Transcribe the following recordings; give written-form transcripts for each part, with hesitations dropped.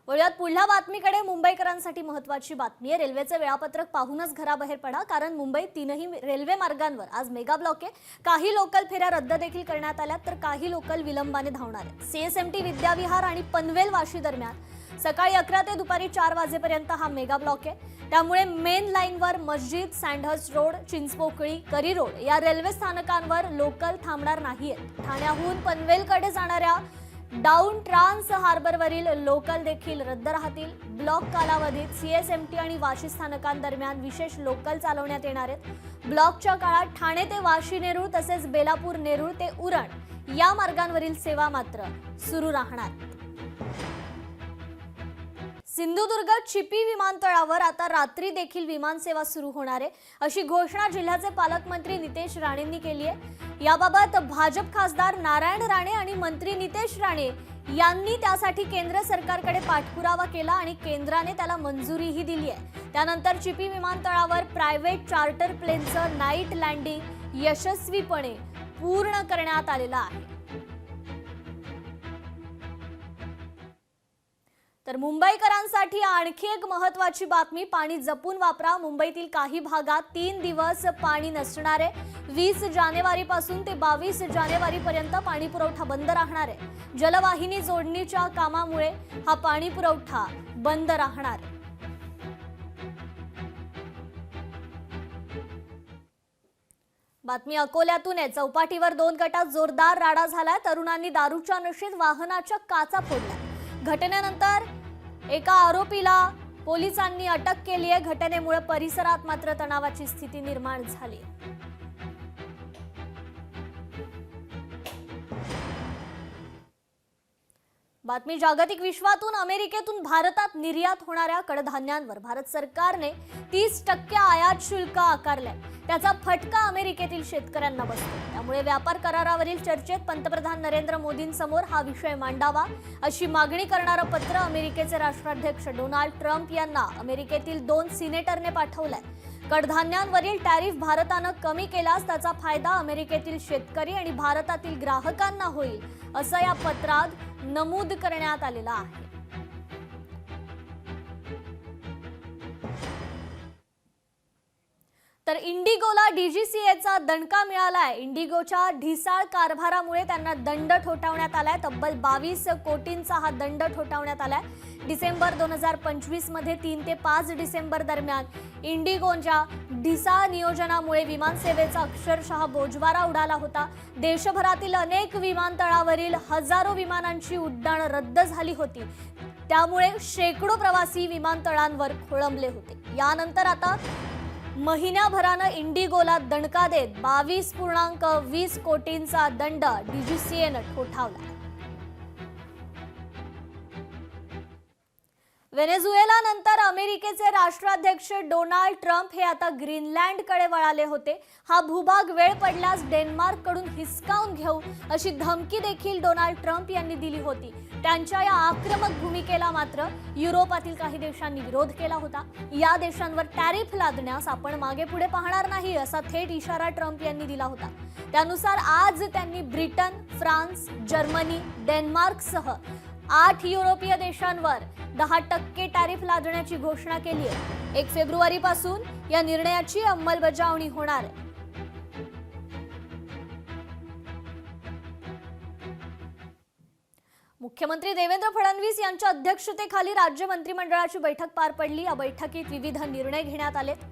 वळूयात पुढल्या बातमीकडे। मुंबईकरांसाठी महत्त्वाची बातमी आहे। रेल्वेचे वेळापत्रक पाहूनच घराबाहेर पडा, कारण मुंबईत तीनही रेल्वे मार्गांवर आज मेगा ब्लॉक आहे। काही लोकल फेऱ्या रद्द देखील करण्यात आल्या, तर काही लोकल विलंबाने धावणार आहेत। सीएसएमटी विद्याविहार आणि पनवेल वाशी दरम्यान सकाळी 11 ते दुपारी 4 वाजेपर्यंत हा मेगा ब्लॉक आहे। त्यामुळे मेन लाईनवर मस्जिद, सँडहर्स्ट रोड, चिंचपोकळी, करी रोड या रेल्वे स्थानकांवर लोकल थांबणार नाहीत। ठाण्याहून पनवेलकडे जाणाऱ्या डाऊन ट्रान्स हार्बरवरील लोकल देखील रद्द राहतील। ब्लॉक कालावधीत सीएसएमटी आणि वाशी स्थानकांदरम्यान विशेष लोकल चालवण्यात येणार आहेत। ब्लॉकच्या काळात ठाणे ते वाशी नेरूळ तसेच बेलापूर नेरूळ ते उरण या मार्गांवरील सेवा मात्र सुरू राहणार। सिंधुदुर्ग चिपी विमानतळावर आता रात्री देखील विमान सेवा सुरू होणार आहे, अशी घोषणा जिल्ह्याचे पालकमंत्री नितेश राणेंनी केली आहे। याबाबत भाजप खासदार नारायण राणे आणि मंत्री नितेश राणे यांनी त्यासाठी केंद्र सरकारकडे पाठपुरावा केला आणि केंद्राने त्याला मंजुरीही दिली आहे। त्यानंतर चिपी विमानतळावर प्रायव्हेट चार्टर प्लेनचं नाईट लँडिंग यशस्वीपणे पूर्ण करण्यात आलेलं आहे। तर मुंबईकरांसाठी आणखी एक महत्त्वाची बातमी। पाणी जपून वापरा। मुंबईतील काही भागात 3 दिवस पाणी नसणार आहे। 20 जानेवारीपासून ते 22 जानेवारीपर्यंत पाणी पुरवठा बंद राहणार आहे। जलवाहिनी जोडणीच्या कामामुळे हा पाणी पुरवठा बंद राहणार आहे। बातमी अकोल्यातून आहे। चौपाटीवर 2 गटात जोरदार राडा झालाय। तरुणांनी दारूच्या नशेत वाहनाच्या काचा फोडल्या। घटनेनंतर एका आरोपीला पोलिसांनी अटक केली आहे। घटनेमुळे परिसरात मात्र तणावाची स्थिती निर्माण झाली। बातमी जागतिक विश्वातून। अमेरिकेतून भारतात निर्यात होणाऱ्या कडधान्यांवर भारत सरकारने 30% आयात शुल्क आकारले। त्याचा फटका अमेरिकेतील शेतकऱ्यांना बसतो। त्यामुळे व्यापार करारावरील चर्चेत पंतप्रधान नरेंद्र मोदींसमोर हा विषय मांडावा अशी मागणी करणारं पत्र अमेरिकेचे राष्ट्राध्यक्ष डोनाल्ड ट्रम्प यांना अमेरिकेतील 2 सिनेटरने पाठवलंय। कडधान्यांवरील टॅरिफ भारतानं कमी केल्यास त्याचा फायदा अमेरिकेतील शेतकरी आणि भारतातील ग्राहकांना होईल, असं या पत्रात नमूद करण्यात आलेलं आहे। तर इंडिगोला डीजीसीएचा दणका मिळालाय। इंडिगोच्या ढिसाळ कारभारामुळे त्यांना दंड ठोठावण्यात आलाय। तब्बल 22 कोटींचा हा दंड ठोठावण्यात आलाय। डिसेंबर 2025 मध्ये 3 ते 5 डिसेंबर दरम्यान इंडिगोच्या ढिसाळ नियोजनामुळे विमानसेवेचा अक्षरशः बोजवारा उडाला होता। देशभरातील अनेक विमानतळावरील हजारो विमानांची उड्डाणं रद्द झाली होती। त्यामुळे शेकडो प्रवासी विमानतळांवर खोळंबले होते। यानंतर आता महिन्याभरानं इंडिगोला दणका देत 22.20 कोटींचा दंड डीजीसीएनं ठोठावला। व्हेनेझुएलानंतर अमेरिकेचे राष्ट्राध्यक्ष डोनाल्ड ट्रम्प हे आता ग्रीनलँडकडे वळाले होते। हा भूभाग वेळ पडल्यास डेन्मार्ककडून हिसकावून घेऊ अशी धमकी देखील डोनाल्ड ट्रम्प यांनी दिली होती। त्यांच्या या आक्रमक भूमिकेला मात्र युरोपातील काही देशांनी विरोध केला होता। या देशांवर टॅरिफ लादण्यास आपण मागे पुढे पाहणार नाही असा थेट इशारा ट्रम्प यांनी दिला होता। त्यानुसार आज त्यांनी ब्रिटन, फ्रान्स, जर्मनी, डेन्मार्कसह 8 युरोपीय देशांवर 10% टॅरिफ लादण्याची घोषणा केली आहे। 1 फेब्रुवारीपासून या निर्णयाची अंमलबजावणी होणार आहे। मुख्यमंत्री देवेंद्र फडणवीस यांच्या अध्यक्षतेखाली राज्य मंत्रिमंडळाची बैठक पार पडली। या बैठकीत विविध निर्णय घेण्यात आलेत।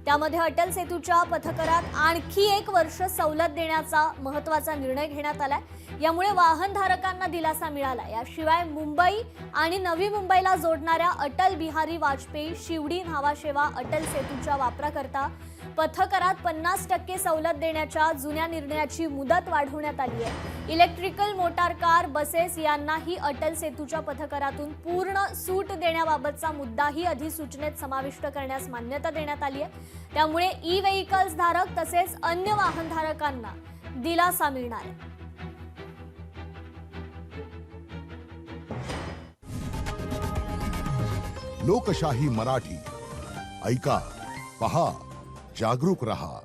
त्यामध्ये अटल सेतूच्या पथकरात आणखी 1 वर्ष सवलत देण्याचा महत्त्वाचा निर्णय घेण्यात आलाय। यामुळे वाहनधारकांना दिलासा मिळाला। याशिवाय मुंबई आणि नवी मुंबईला जोडणाऱ्या अटल बिहारी वाजपेयी शिवडी न्हावाशेवा अटल सेतूच्या वापराकरता पथकरात 50% सवलत देण्याच्या जुन्या निर्णयाची मुदत वाढवण्यात आली आहे। इलेक्ट्रिकल मोटार कार, बसेस यांनाही अटल सेतूच्या पथकरातून पूर्ण सूट देण्याबाबतचा मुद्दाही अधिसूचनेत समाविष्ट करण्यास मान्यता देण्यात आली आहे। त्यामुळे ई व्हेइकल्स धारक तसेच अन्य वाहनधारकांना दिलासा मिळणार आहे। लोकशाही मराठी ऐका, पहा, जागरूक रहा।